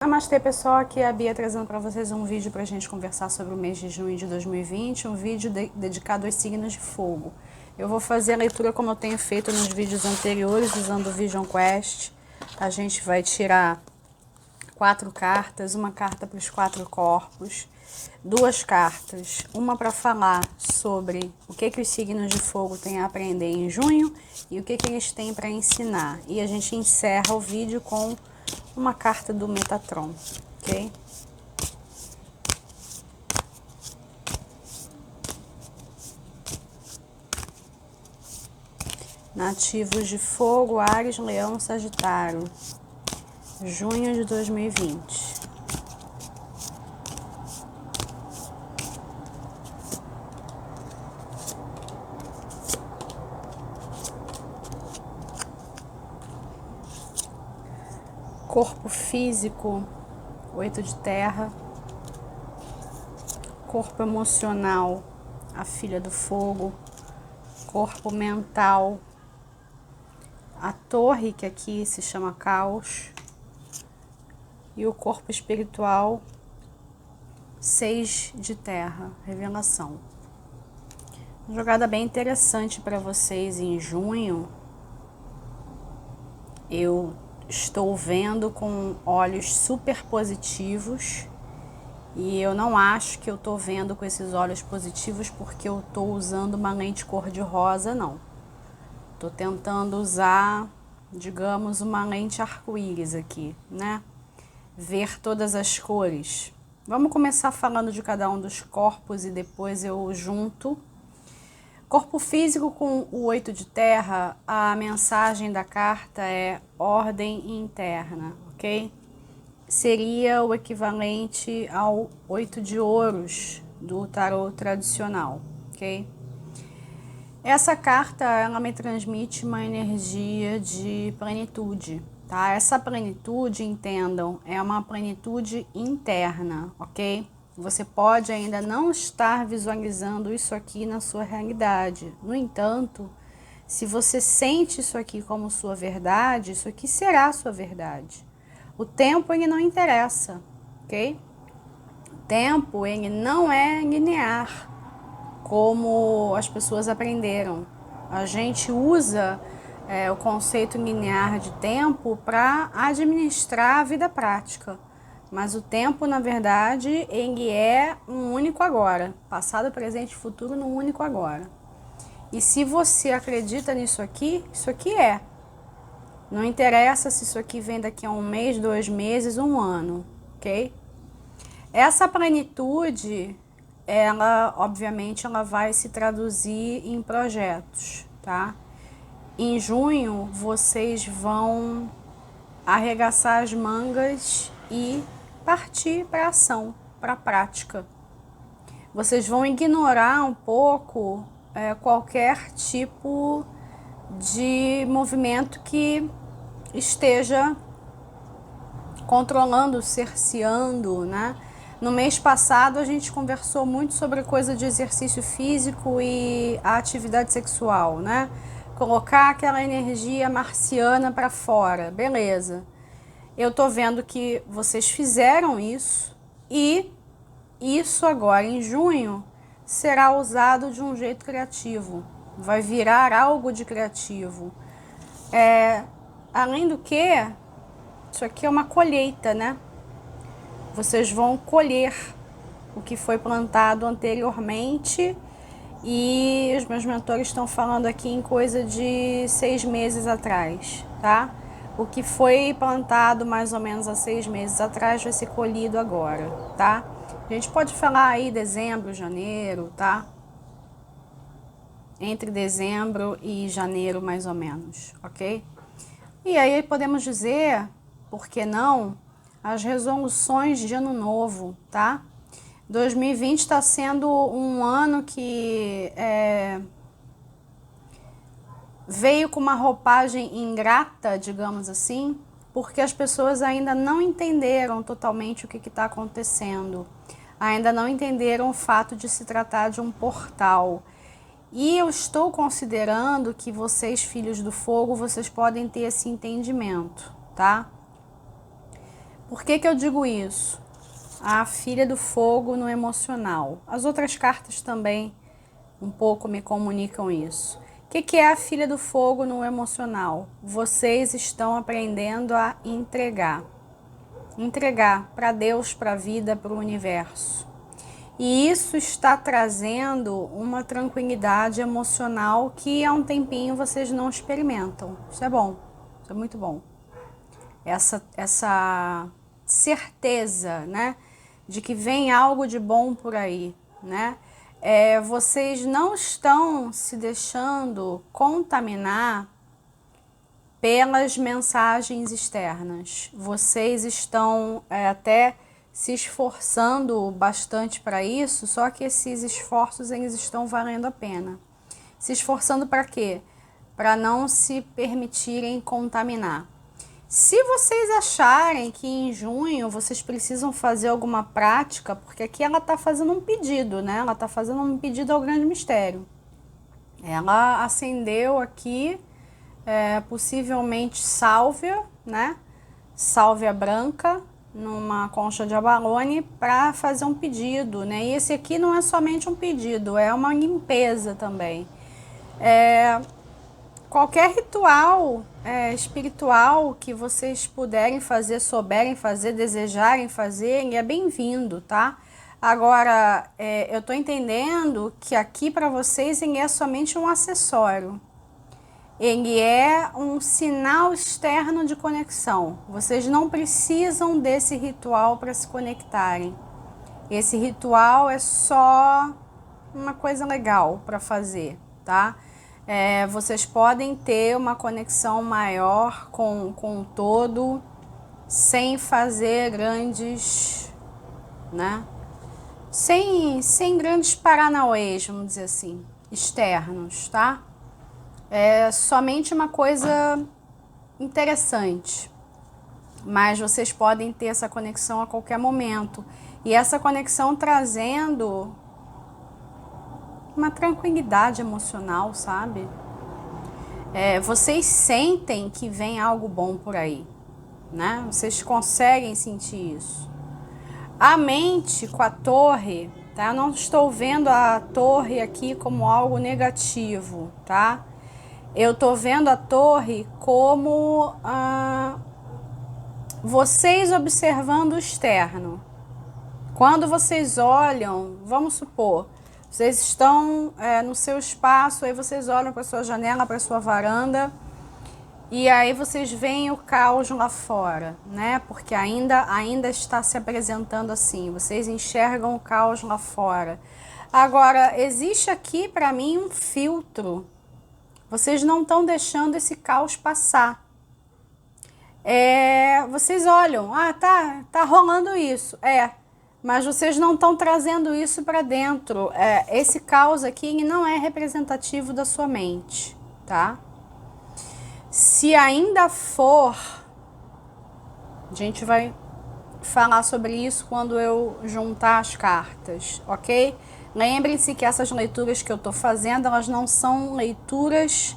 Namastê pessoal, aqui é a Bia trazendo para vocês um vídeo para a gente conversar sobre o mês de junho de 2020, um vídeo dedicado aos signos de fogo. Eu vou fazer a leitura como eu tenho feito nos vídeos anteriores, usando o Vision Quest. A gente vai tirar 4 cartas, uma carta para os 4 corpos, 2 cartas, uma para falar sobre o que os signos de fogo têm a aprender em junho e o que eles têm para ensinar. E a gente encerra o vídeo com uma carta do Metatron, ok? Nativos de fogo, Áries, Leão, Sagitário, junho de 2020. Corpo físico, 8 de terra. Corpo emocional, a filha do fogo. Corpo mental, a torre, que aqui se chama caos. E o corpo espiritual, 6 de terra, revelação. Uma jogada bem interessante para vocês em junho. Eu estou vendo com olhos super positivos e eu não acho que eu estou vendo com esses olhos positivos porque eu estou usando uma lente cor-de-rosa, não. Estou tentando usar, digamos, uma lente arco-íris aqui, né? Ver todas as cores. Vamos começar falando de cada um dos corpos e depois eu junto. Corpo físico com o 8 de terra, a mensagem da carta é ordem interna, ok? Seria o equivalente ao 8 de ouros do tarô tradicional, ok? Essa carta, ela me transmite uma energia de plenitude, tá? Essa plenitude, entendam, é uma plenitude interna, ok? Você pode ainda não estar visualizando isso aqui na sua realidade. No entanto, se você sente isso aqui como sua verdade, isso aqui será a sua verdade. O tempo, ele não interessa, ok? O tempo, ele não é linear, como as pessoas aprenderam. A gente usa o conceito linear de tempo para administrar a vida prática. Mas o tempo, na verdade, ele é um único agora. Passado, presente e futuro num único agora. E se você acredita nisso aqui, isso aqui é. Não interessa se isso aqui vem daqui a um mês, 2 meses, um ano, ok? Essa plenitude, ela, obviamente, ela vai se traduzir em projetos, tá? Em junho, vocês vão arregaçar as mangas e partir para a ação, para a prática. Vocês vão ignorar um pouco qualquer tipo de movimento que esteja controlando, cerceando, né? No mês passado a gente conversou muito sobre coisa de exercício físico e a atividade sexual, né? Colocar aquela energia marciana para fora, beleza. Eu tô vendo que vocês fizeram isso e isso agora em junho será usado de um jeito criativo. Vai virar algo de criativo. Além do que, isso aqui é uma colheita, né? Vocês vão colher o que foi plantado anteriormente e os meus mentores estão falando aqui em coisa de 6 meses atrás, tá? O que foi plantado mais ou menos há 6 meses atrás vai ser colhido agora, tá? A gente pode falar aí dezembro, janeiro, tá? Entre dezembro e janeiro, mais ou menos, ok? E aí podemos dizer, por que não, as resoluções de ano novo, tá? 2020 está sendo um ano que veio com uma roupagem ingrata, digamos assim, porque as pessoas ainda não entenderam totalmente o que está acontecendo. Ainda não entenderam o fato de se tratar de um portal. E eu estou considerando que vocês, filhos do fogo, vocês podem ter esse entendimento, tá? Por que eu digo isso? A filha do fogo no emocional. As outras cartas também um pouco me comunicam isso. O que é a filha do fogo no emocional? Vocês estão aprendendo a entregar. Entregar para Deus, para a vida, para o universo. E isso está trazendo uma tranquilidade emocional que há um tempinho vocês não experimentam. Isso é bom, isso é muito bom. Essa certeza, né, de que vem algo de bom por aí, né? Vocês não estão se deixando contaminar pelas mensagens externas. Vocês estão até se esforçando bastante para isso, só que esses esforços eles estão valendo a pena. Se esforçando para quê? Para não se permitirem contaminar. Se vocês acharem que em junho vocês precisam fazer alguma prática, porque aqui ela está fazendo um pedido, né? Ela está fazendo um pedido ao grande mistério. Ela acendeu aqui, possivelmente sálvia, né? Sálvia branca, numa concha de abalone, para fazer um pedido, né? E esse aqui não é somente um pedido, é uma limpeza também. Qualquer ritual espiritual que vocês puderem fazer, souberem fazer, desejarem fazer, é bem-vindo, tá? Agora, eu tô entendendo que aqui para vocês ele é somente um acessório. Ele é um sinal externo de conexão. Vocês não precisam desse ritual para se conectarem. Esse ritual é só uma coisa legal para fazer, tá? Vocês podem ter uma conexão maior com o todo sem fazer grandes, né? Sem grandes paranauês, vamos dizer assim, externos, tá? É somente uma coisa interessante, mas vocês podem ter essa conexão a qualquer momento, e essa conexão trazendo uma tranquilidade emocional, sabe? Vocês sentem que vem algo bom por aí, né? Vocês conseguem sentir isso. A mente com a torre, tá? Eu não estou vendo a torre aqui como algo negativo, tá? Eu tô vendo a torre como vocês observando o externo. Quando vocês olham, vamos supor, vocês estão no seu espaço, aí vocês olham para sua janela, para sua varanda, e aí vocês veem o caos lá fora, né? Porque ainda está se apresentando assim, vocês enxergam o caos lá fora. Agora, existe aqui para mim um filtro. Vocês não estão deixando esse caos passar. Vocês olham, tá rolando isso, mas vocês não estão trazendo isso para dentro. Esse caos aqui não é representativo da sua mente, tá? Se ainda for, a gente vai falar sobre isso quando eu juntar as cartas, ok? Lembrem-se que essas leituras que eu estou fazendo, elas não são leituras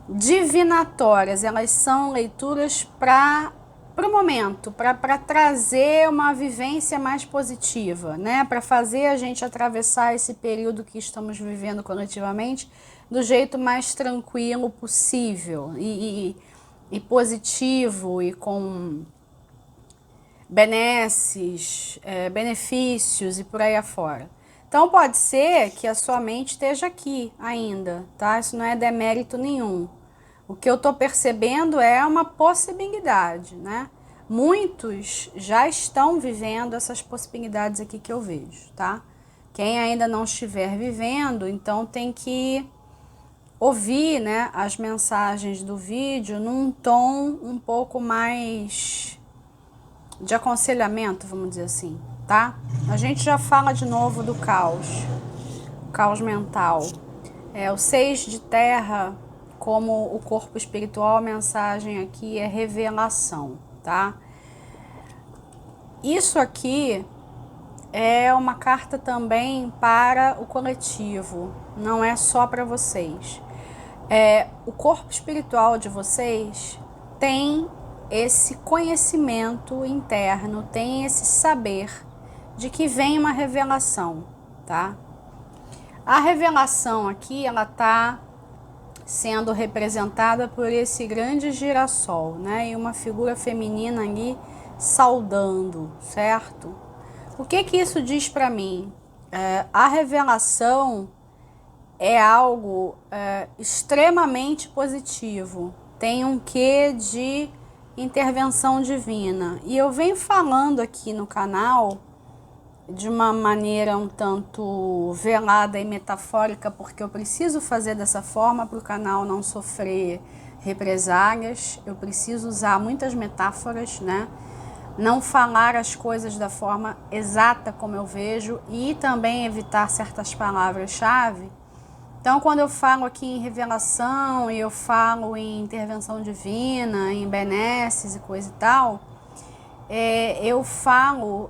divinatórias, elas são leituras para o momento, para trazer uma vivência mais positiva, né? Para fazer a gente atravessar esse período que estamos vivendo coletivamente do jeito mais tranquilo possível e positivo e com benefícios e por aí afora. Então pode ser que a sua mente esteja aqui ainda, tá? Isso não é demérito nenhum. O que eu estou percebendo é uma possibilidade, né? Muitos já estão vivendo essas possibilidades aqui que eu vejo, tá? Quem ainda não estiver vivendo, então tem que ouvir, né, as mensagens do vídeo num tom um pouco mais de aconselhamento, vamos dizer assim, tá? A gente já fala de novo do caos mental. O 6 de terra, como o corpo espiritual, a mensagem aqui é revelação, tá? Isso aqui é uma carta também para o coletivo, não é só para vocês. O corpo espiritual de vocês tem esse conhecimento interno, tem esse saber de que vem uma revelação, tá? A revelação aqui, ela tá sendo representada por esse grande girassol, né? E uma figura feminina ali saudando, certo? O que que isso diz para mim? A revelação é algo extremamente positivo. Tem um quê de intervenção divina. E eu venho falando aqui no canal de uma maneira um tanto velada e metafórica, porque eu preciso fazer dessa forma para o canal não sofrer represálias. Eu preciso usar muitas metáforas, né? Não falar as coisas da forma exata como eu vejo e também evitar certas palavras-chave. Então, quando eu falo aqui em revelação e eu falo em intervenção divina, em benesses e coisa e tal, eu falo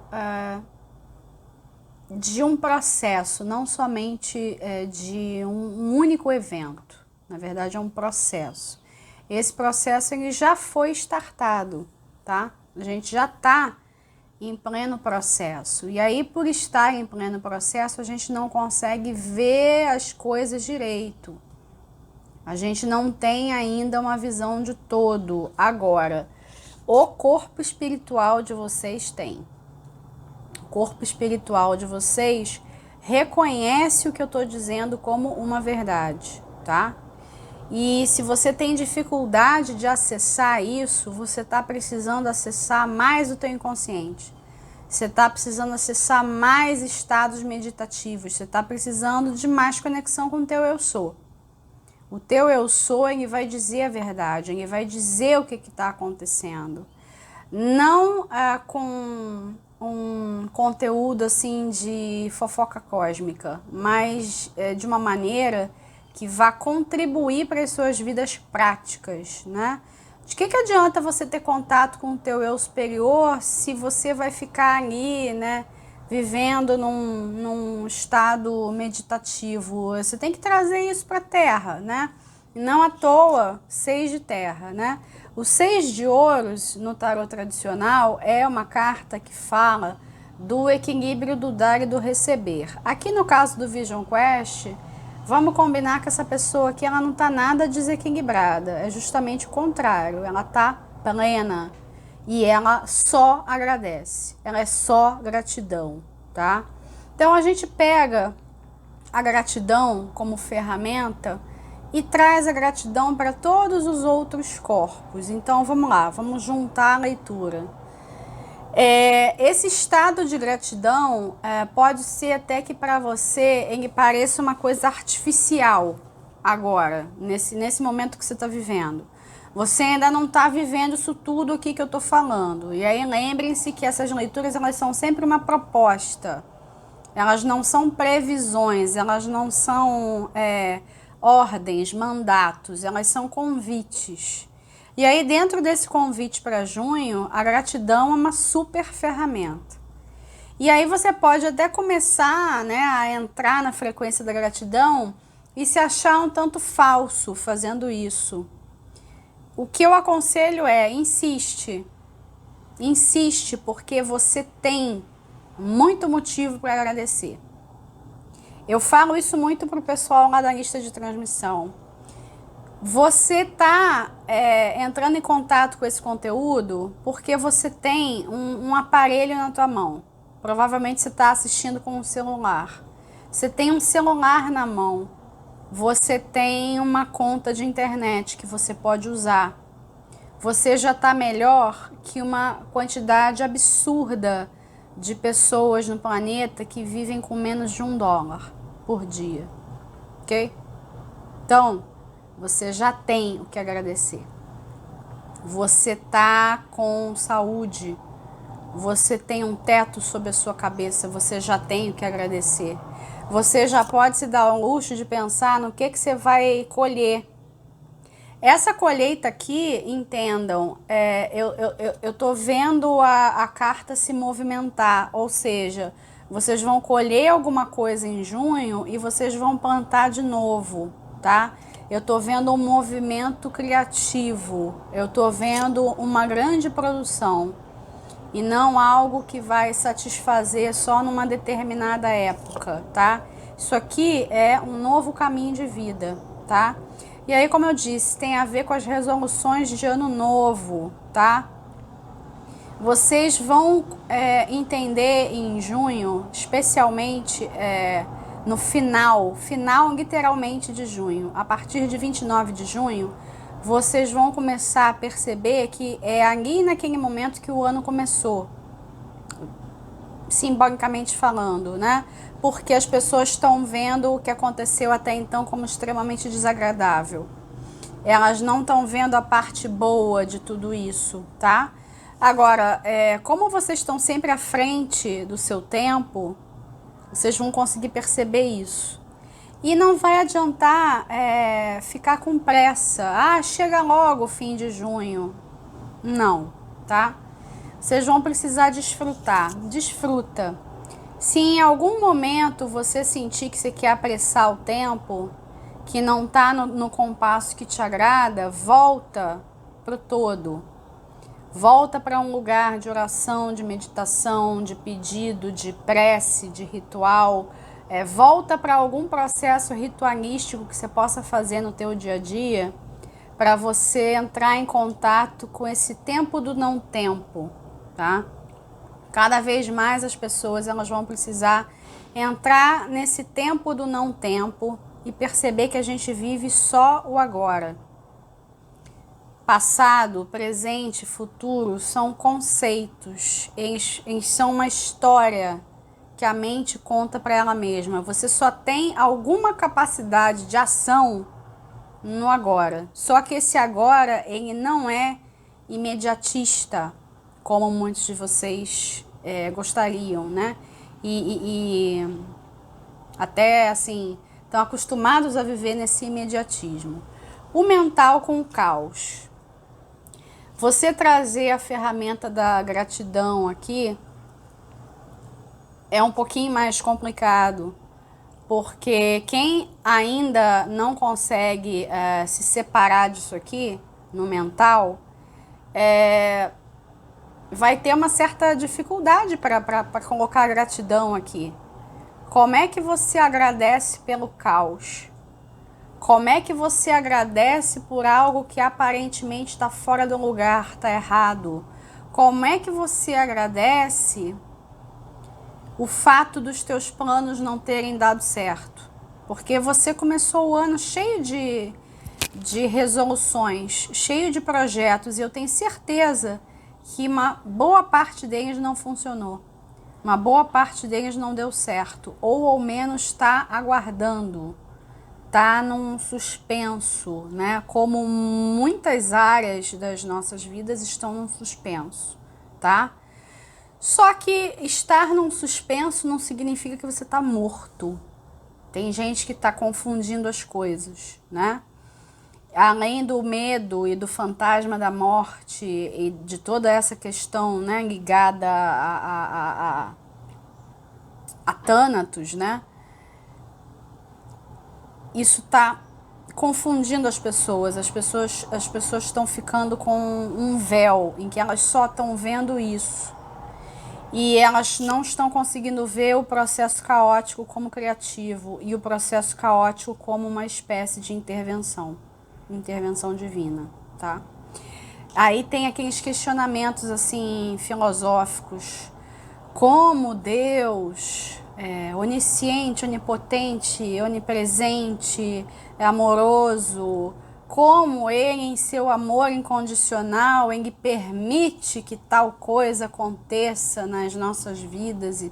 de um processo, não somente de um único evento. Na verdade, é um processo. Esse processo ele já foi startado, tá? A gente já está em pleno processo. E aí, por estar em pleno processo, a gente não consegue ver as coisas direito. A gente não tem ainda uma visão de todo. Agora, o corpo espiritual de vocês tem. O corpo espiritual de vocês reconhece o que eu estou dizendo como uma verdade, tá? E se você tem dificuldade de acessar isso, você está precisando acessar mais o teu inconsciente. Você está precisando acessar mais estados meditativos. Você está precisando de mais conexão com o teu eu sou. O teu eu sou, ele vai dizer a verdade, ele vai dizer o que está acontecendo. Não com um conteúdo assim de fofoca cósmica, mas de uma maneira que vá contribuir para as suas vidas práticas, né? De que adianta você ter contato com o teu eu superior se você vai ficar ali, né, vivendo num estado meditativo? Você tem que trazer isso para a Terra, né? E não à toa, 6 de terra, né? O 6 de ouros no tarot tradicional é uma carta que fala do equilíbrio do dar e do receber. Aqui no caso do Vision Quest, vamos combinar que essa pessoa aqui ela não está nada desequilibrada, é justamente o contrário, ela está plena e ela só agradece, ela é só gratidão, tá? Então a gente pega a gratidão como ferramenta e traz a gratidão para todos os outros corpos. Então vamos lá, vamos juntar a leitura. Esse estado de gratidão pode ser até que para você ele pareça uma coisa artificial agora, nesse momento que você está vivendo. Você ainda não está vivendo isso tudo aqui que eu estou falando. E aí lembrem-se que essas leituras elas são sempre uma proposta. Elas não são previsões, elas não são ordens, mandatos, elas são convites. E aí, dentro desse convite para junho, a gratidão é uma super ferramenta. E aí você pode até começar, né, a entrar na frequência da gratidão e se achar um tanto falso fazendo isso. O que eu aconselho insiste. Insiste, porque você tem muito motivo para agradecer. Eu falo isso muito para o pessoal lá da lista de transmissão. Você está entrando em contato com esse conteúdo porque você tem um aparelho na tua mão. Provavelmente você está assistindo com um celular. Você tem um celular na mão. Você tem uma conta de internet que você pode usar. Você já está melhor que uma quantidade absurda de pessoas no planeta que vivem com menos de $1 por dia, ok? Então, você já tem o que agradecer. Você tá com saúde, você tem um teto sobre a sua cabeça, você já tem o que agradecer. Você já pode se dar o luxo de pensar no que você vai colher. Essa colheita aqui, entendam, eu tô vendo a carta se movimentar, ou seja, vocês vão colher alguma coisa em junho e vocês vão plantar de novo, tá? eu estou vendo um movimento criativo, eu estou vendo uma grande produção e não algo que vai satisfazer só numa determinada época, tá? Isso aqui é um novo caminho de vida, tá? E aí, como eu disse, tem a ver com as resoluções de ano novo, tá? Vocês vão entender em junho, especialmente no final literalmente de junho, a partir de 29 de junho, vocês vão começar a perceber que é ali naquele momento que o ano começou, simbolicamente falando, né? Porque as pessoas estão vendo o que aconteceu até então como extremamente desagradável. Elas não estão vendo a parte boa de tudo isso, tá? Agora, como vocês estão sempre à frente do seu tempo, vocês vão conseguir perceber isso. E não vai adiantar ficar com pressa. Ah, chega logo o fim de junho. Não, tá? Vocês vão precisar desfrutar. Desfruta. Se em algum momento você sentir que você quer apressar o tempo, que não está no compasso que te agrada, volta para o todo. Volta para um lugar de oração, de meditação, de pedido, de prece, de ritual. Volta para algum processo ritualístico que você possa fazer no teu dia a dia para você entrar em contato com esse tempo do não tempo, tá? Cada vez mais as pessoas elas vão precisar entrar nesse tempo do não tempo e perceber que a gente vive só o agora. Passado, presente, futuro são conceitos, eles são uma história que a mente conta para ela mesma. Você só tem alguma capacidade de ação no agora. Só que esse agora, ele não é imediatista, como muitos de vocês gostariam, né? E até assim, estão acostumados a viver nesse imediatismo. O mental com o caos. Você trazer a ferramenta da gratidão aqui é um pouquinho mais complicado, porque quem ainda não consegue se separar disso aqui, no mental, vai ter uma certa dificuldade para colocar a gratidão aqui. Como é que você agradece pelo caos? Como é que você agradece por algo que aparentemente está fora do lugar, está errado? Como é que você agradece o fato dos teus planos não terem dado certo? Porque você começou o ano cheio de resoluções, cheio de projetos, e eu tenho certeza que uma boa parte deles não funcionou. Uma boa parte deles não deu certo, ou ao menos está aguardando. Tá num suspenso, né? Como muitas áreas das nossas vidas estão num suspenso, tá? Só que estar num suspenso não significa que você tá morto. Tem gente que tá confundindo as coisas, né? Além do medo e do fantasma da morte e de toda essa questão, né, ligada a Thanatos, né? Isso está confundindo as pessoas. As pessoas estão ficando com um véu em que elas só estão vendo isso. E elas não estão conseguindo ver o processo caótico como criativo e o processo caótico como uma espécie de intervenção divina, tá? Aí tem aqueles questionamentos assim filosóficos, como Deus onisciente, onipotente, onipresente, amoroso, como ele em seu amor incondicional, ele permite que tal coisa aconteça nas nossas vidas. E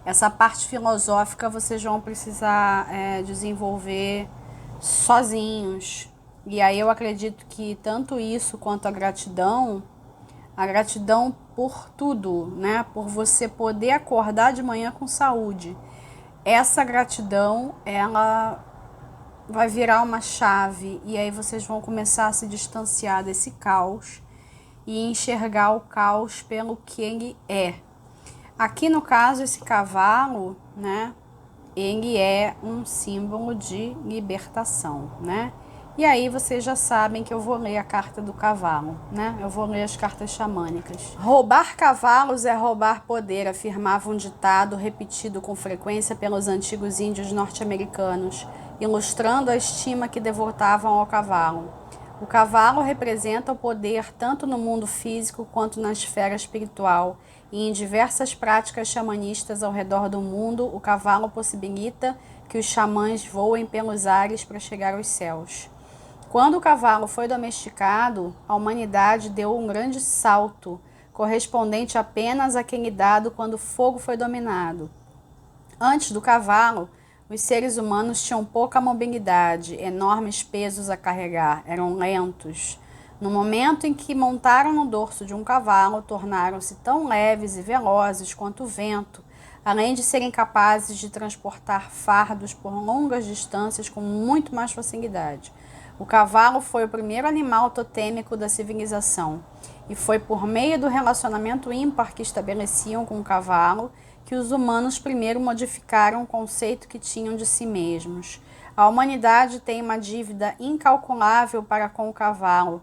essa parte filosófica vocês vão precisar desenvolver sozinhos. E aí eu acredito que tanto isso quanto a gratidão por tudo, né? Por você poder acordar de manhã com saúde. Essa gratidão, ela vai virar uma chave e aí vocês vão começar a se distanciar desse caos e enxergar o caos pelo que ele é. Aqui no caso, esse cavalo, né? ele é um símbolo de libertação, né? E aí vocês já sabem que eu vou ler a carta do cavalo, né? Eu vou ler as cartas xamânicas. Roubar cavalos é roubar poder, afirmava um ditado repetido com frequência pelos antigos índios norte-americanos, ilustrando a estima que devotavam ao cavalo. O cavalo representa o poder tanto no mundo físico quanto na esfera espiritual, e em diversas práticas xamanistas ao redor do mundo, o cavalo possibilita que os xamãs voem pelos ares para chegar aos céus. Quando o cavalo foi domesticado, a humanidade deu um grande salto, correspondente apenas àquele dado quando o fogo foi dominado. Antes do cavalo, os seres humanos tinham pouca mobilidade, enormes pesos a carregar, eram lentos. No momento em que montaram no dorso de um cavalo, tornaram-se tão leves e velozes quanto o vento, além de serem capazes de transportar fardos por longas distâncias com muito mais facilidade. O cavalo foi o primeiro animal totêmico da civilização, e foi por meio do relacionamento ímpar que estabeleciam com o cavalo que os humanos primeiro modificaram o conceito que tinham de si mesmos. A humanidade tem uma dívida incalculável para com o cavalo,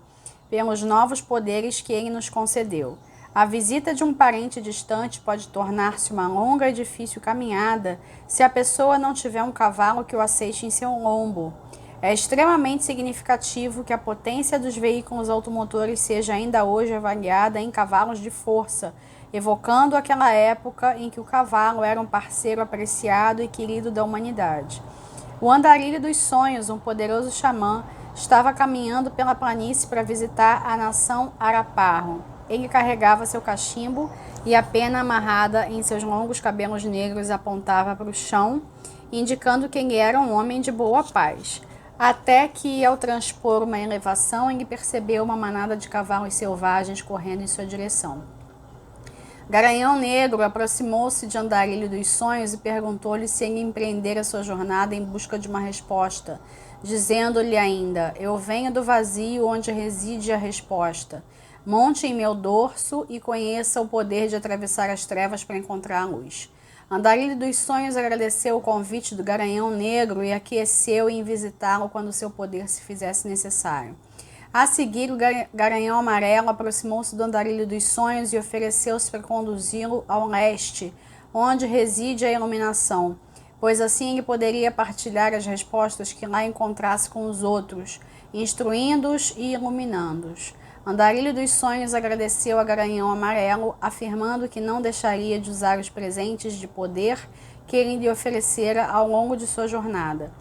pelos novos poderes que ele nos concedeu. A visita de um parente distante pode tornar-se uma longa e difícil caminhada se a pessoa não tiver um cavalo que o aceite em seu lombo. É extremamente significativo que a potência dos veículos automotores seja ainda hoje avaliada em cavalos de força, evocando aquela época em que o cavalo era um parceiro apreciado e querido da humanidade. O andarilho dos sonhos, um poderoso xamã, estava caminhando pela planície para visitar a nação Araparro. Ele carregava seu cachimbo e a pena amarrada em seus longos cabelos negros apontava para o chão, indicando que ele era um homem de boa paz. Até que, ao transpor uma elevação, ele percebeu uma manada de cavalos selvagens correndo em sua direção. Garanhão Negro aproximou-se de Andarilho dos Sonhos e perguntou-lhe se ele empreendera sua jornada em busca de uma resposta, dizendo-lhe ainda: eu venho do vazio onde reside a resposta. Monte em meu dorso e conheça o poder de atravessar as trevas para encontrar a luz. Andarilho dos Sonhos agradeceu o convite do Garanhão Negro e aqueceu em visitá-lo quando seu poder se fizesse necessário. A seguir, o Garanhão Amarelo aproximou-se do Andarilho dos Sonhos e ofereceu-se para conduzi-lo ao leste, onde reside a iluminação, pois assim ele poderia partilhar as respostas que lá encontrasse com os outros, instruindo-os e iluminando-os. Andarilho dos Sonhos agradeceu a Garanhão Amarelo, afirmando que não deixaria de usar os presentes de poder que ele lhe oferecera ao longo de sua jornada.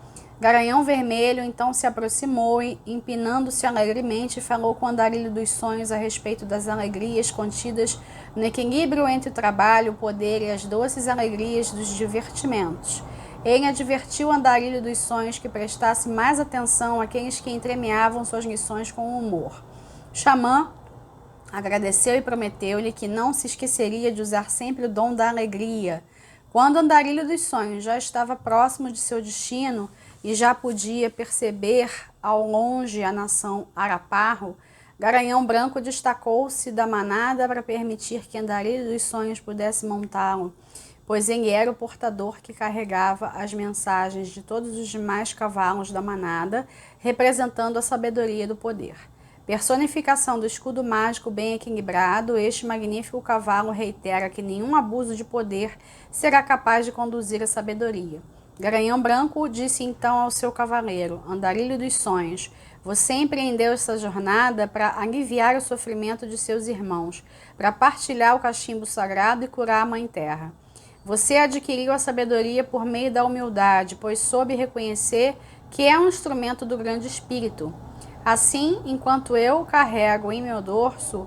Garanhão Vermelho então se aproximou e, empinando-se alegremente, falou com Andarilho dos Sonhos a respeito das alegrias contidas no equilíbrio entre o trabalho, o poder e as doces alegrias dos divertimentos. Ele advertiu Andarilho dos Sonhos que prestasse mais atenção àqueles que entremeavam suas lições com humor. O xamã agradeceu e prometeu-lhe que não se esqueceria de usar sempre o dom da alegria. Quando Andarilho dos Sonhos já estava próximo de seu destino e já podia perceber ao longe a nação Araparro, Garanhão Branco destacou-se da manada para permitir que Andarilho dos Sonhos pudesse montá-lo, pois ele era o portador que carregava as mensagens de todos os demais cavalos da manada, representando a sabedoria do poder. Personificação do escudo mágico bem equilibrado, este magnífico cavalo reitera que nenhum abuso de poder será capaz de conduzir a sabedoria. Garanhão Branco disse então ao seu cavaleiro, Andarilho dos Sonhos: você empreendeu essa jornada para aliviar o sofrimento de seus irmãos, para partilhar o cachimbo sagrado e curar a Mãe Terra. Você adquiriu a sabedoria por meio da humildade, pois soube reconhecer que é um instrumento do grande Espírito. Assim, enquanto eu o carrego em meu dorso,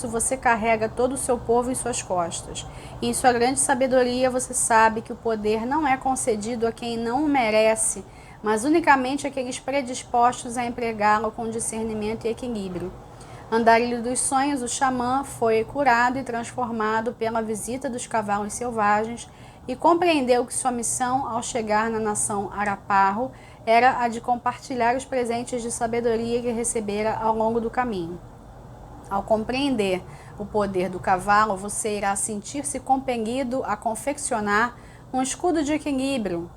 você carrega todo o seu povo em suas costas. E em sua grande sabedoria, você sabe que o poder não é concedido a quem não o merece, mas unicamente àqueles predispostos a empregá-lo com discernimento e equilíbrio. Andarilho dos Sonhos, o xamã, foi curado e transformado pela visita dos cavalos selvagens e compreendeu que sua missão, ao chegar na nação Araparro, era a de compartilhar os presentes de sabedoria que recebera ao longo do caminho. Ao compreender o poder do cavalo, você irá sentir-se compelido a confeccionar um escudo de equilíbrio.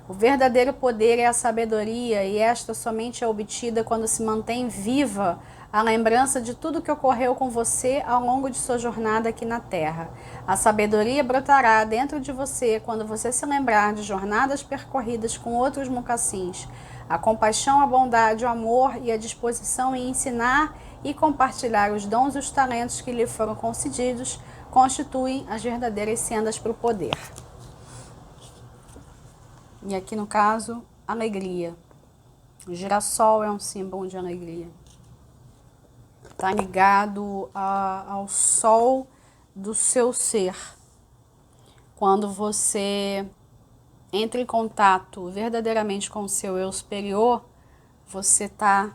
O verdadeiro poder é a sabedoria, e esta somente é obtida quando se mantém viva a lembrança de tudo que ocorreu com você ao longo de sua jornada aqui na Terra. A sabedoria brotará dentro de você quando você se lembrar de jornadas percorridas com outros mocassins. A compaixão, a bondade, o amor e a disposição em ensinar e compartilhar os dons e os talentos que lhe foram concedidos constituem as verdadeiras sendas para o poder. E aqui no caso, alegria. O girassol é um símbolo de alegria. Está ligado ao sol do seu ser. Quando você entra em contato verdadeiramente com o seu eu superior, você está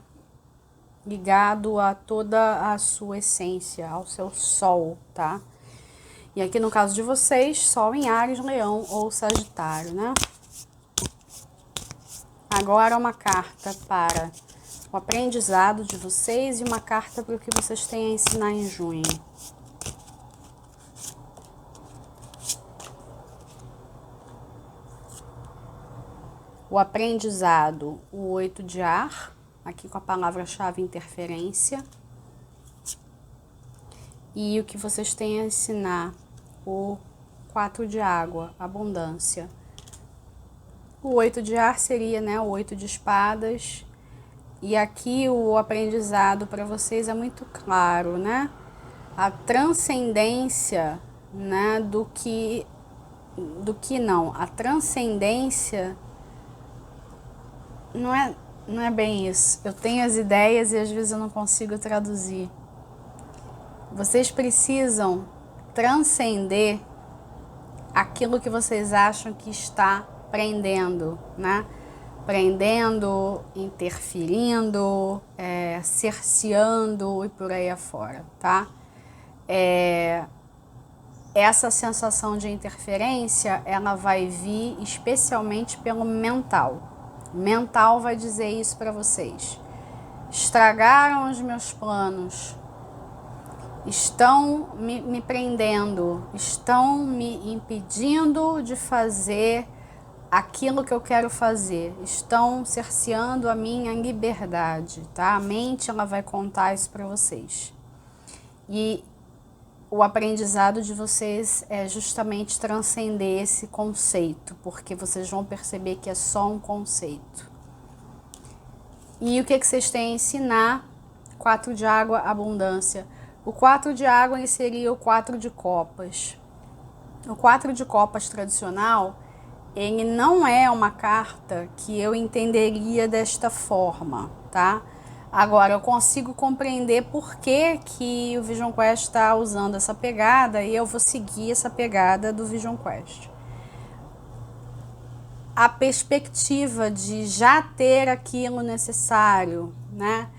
ligado a toda a sua essência, ao seu sol, tá? E aqui no caso de vocês, sol em Áries, Leão ou Sagitário, né? Agora uma carta para o aprendizado de vocês e uma carta para o que vocês têm a ensinar em junho. O aprendizado, o 8 de ar, aqui com a palavra-chave interferência. E o que vocês têm a ensinar, o 4 de água, abundância. O 8 de ar seria, né, o 8 de espadas. E aqui o aprendizado para vocês é muito claro, né? A transcendência, né, do que não. A transcendência não é bem isso. Eu tenho as ideias e às vezes eu não consigo traduzir. Vocês precisam transcender aquilo que vocês acham que está prendendo, né? Prendendo, interferindo, cerceando e por aí afora, tá? Essa sensação de interferência, ela vai vir especialmente pelo mental. O mental vai dizer isso para vocês. Estragaram os meus planos, estão me prendendo, estão me impedindo de fazer aquilo que eu quero fazer, estão cerceando a minha liberdade, tá? A mente, ela vai contar isso para vocês. E o aprendizado de vocês é justamente transcender esse conceito, porque vocês vão perceber que é só um conceito. E o que vocês têm a ensinar? 4 de água, abundância. O 4 de água, ele seria o 4 de copas. O 4 de copas tradicional, ele não é uma carta que eu entenderia desta forma, tá? Agora, eu consigo compreender por que o Vision Quest está usando essa pegada e eu vou seguir essa pegada do Vision Quest. A perspectiva de já ter aquilo necessário, né?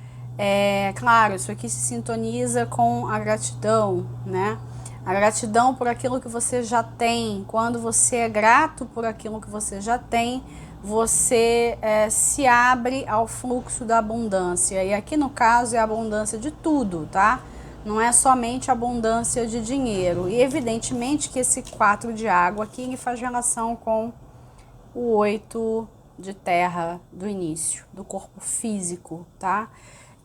Claro, isso aqui se sintoniza com a gratidão, né? A gratidão por aquilo que você já tem. Quando você é grato por aquilo que você já tem, você se abre ao fluxo da abundância. E aqui no caso é a abundância de tudo, tá? Não é somente a abundância de dinheiro. E evidentemente que esse 4 de água aqui ele faz relação com o 8 de terra do início, do corpo físico, tá?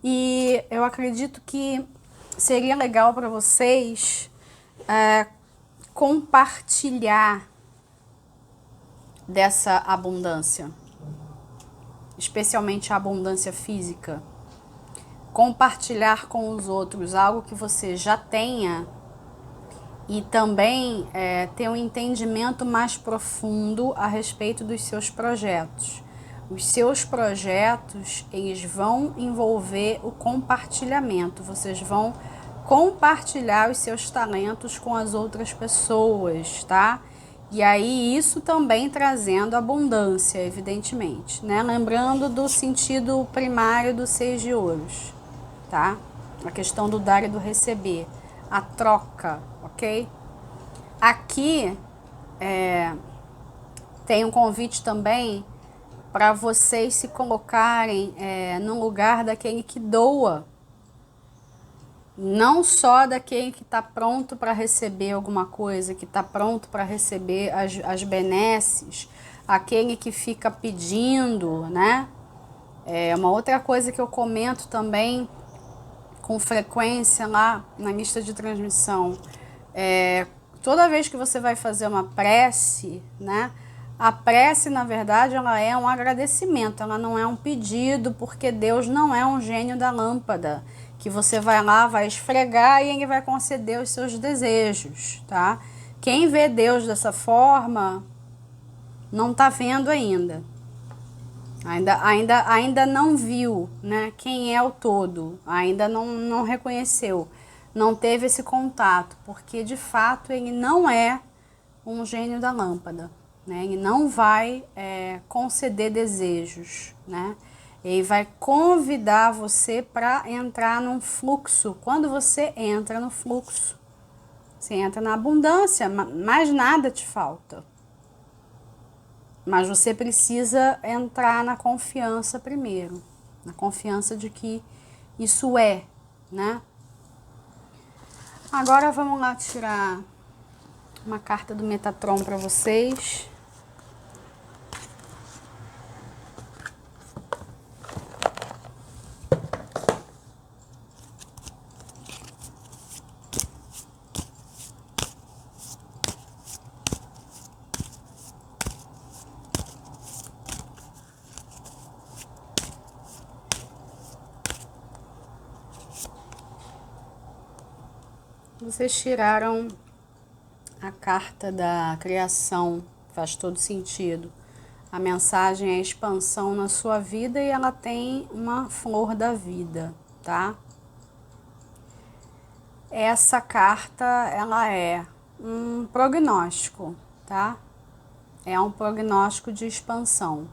E eu acredito que seria legal para vocês compartilhar dessa abundância, especialmente a abundância física. Compartilhar com os outros algo que você já tenha e também ter um entendimento mais profundo a respeito dos seus projetos. Os seus projetos, eles vão envolver o compartilhamento. Vocês vão compartilhar os seus talentos com as outras pessoas, tá? E aí isso também trazendo abundância, evidentemente, né? Lembrando do sentido primário do 6 de ouros, tá? A questão do dar e do receber, a troca, ok? Aqui tem um convite também para vocês se colocarem no lugar daquele que doa. Não só daquele que está pronto para receber alguma coisa, que está pronto para receber as benesses, aquele que fica pedindo, né? É uma outra coisa que eu comento também com frequência lá na lista de transmissão. Toda vez que você vai fazer uma prece, né? A prece, na verdade, ela é um agradecimento, ela não é um pedido, porque Deus não é um gênio da lâmpada, que você vai lá, vai esfregar e ele vai conceder os seus desejos, tá? Quem vê Deus dessa forma não tá vendo ainda. Ainda não viu, né, quem é o todo, ainda não reconheceu, não teve esse contato, porque de fato ele não é um gênio da lâmpada, né? Ele não vai conceder desejos, né? Ele vai convidar você para entrar num fluxo. Quando você entra no fluxo, você entra na abundância, mais nada te falta. Mas você precisa entrar na confiança primeiro, na confiança de que isso é, né? Agora vamos lá tirar uma carta do Metatron para vocês. Vocês tiraram a carta da criação, faz todo sentido. A mensagem é expansão na sua vida e ela tem uma flor da vida, tá? Essa carta, ela é um prognóstico, tá? É um prognóstico de expansão,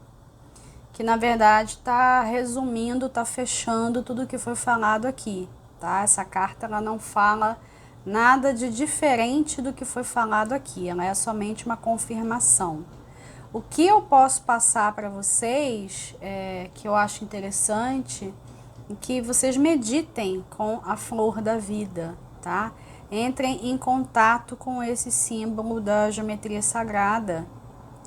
que na verdade está resumindo, está fechando tudo que foi falado aqui, tá? Essa carta, ela não fala nada de diferente do que foi falado aqui, ela é somente uma confirmação. O que eu posso passar para vocês, que eu acho interessante, é que vocês meditem com a flor da vida, tá? Entrem em contato com esse símbolo da geometria sagrada,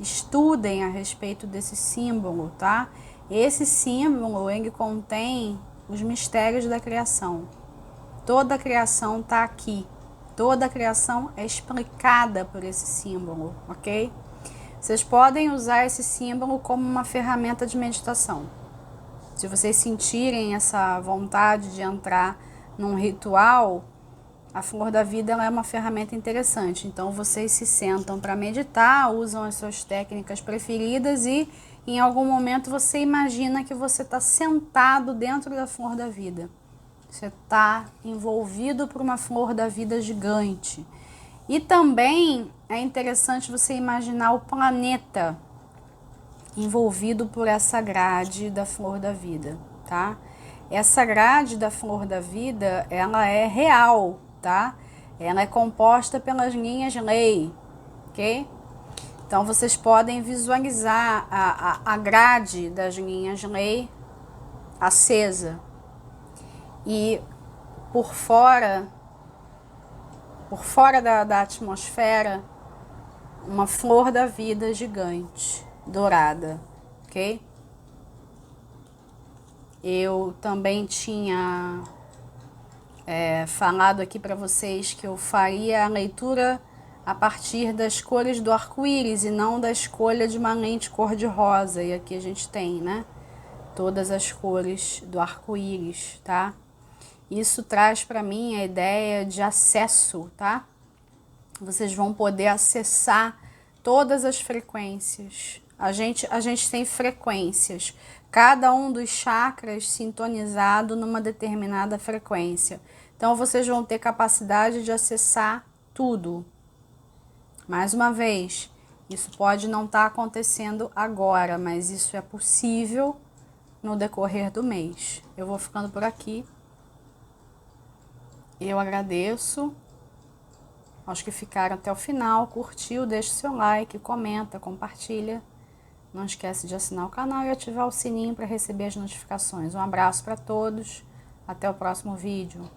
estudem a respeito desse símbolo, tá? Esse símbolo, ele contém os mistérios da criação. Toda a criação está aqui. Toda a criação é explicada por esse símbolo, ok? Vocês podem usar esse símbolo como uma ferramenta de meditação. Se vocês sentirem essa vontade de entrar num ritual, a flor da vida ela é uma ferramenta interessante. Então vocês se sentam para meditar, usam as suas técnicas preferidas e em algum momento você imagina que você está sentado dentro da flor da vida. Você está envolvido por uma flor da vida gigante. E também é interessante você imaginar o planeta envolvido por essa grade da flor da vida, tá? Essa grade da flor da vida, ela é real, tá? Ela é composta pelas linhas lei, ok? Então vocês podem visualizar a grade das linhas lei acesa. E por fora da atmosfera, uma flor da vida gigante, dourada, ok? Eu também tinha falado aqui para vocês que eu faria a leitura a partir das cores do arco-íris e não da escolha de uma lente cor-de-rosa. E aqui a gente tem, né? Todas as cores do arco-íris, tá? Isso traz para mim a ideia de acesso, tá? Vocês vão poder acessar todas as frequências. A gente tem frequências. Cada um dos chakras sintonizado numa determinada frequência. Então, vocês vão ter capacidade de acessar tudo. Mais uma vez, isso pode não estar acontecendo agora, mas isso é possível no decorrer do mês. Eu vou ficando por aqui. Eu agradeço aos que ficaram até o final, curtiu, deixa o seu like, comenta, compartilha. Não esquece de assinar o canal e ativar o sininho para receber as notificações. Um abraço para todos, até o próximo vídeo.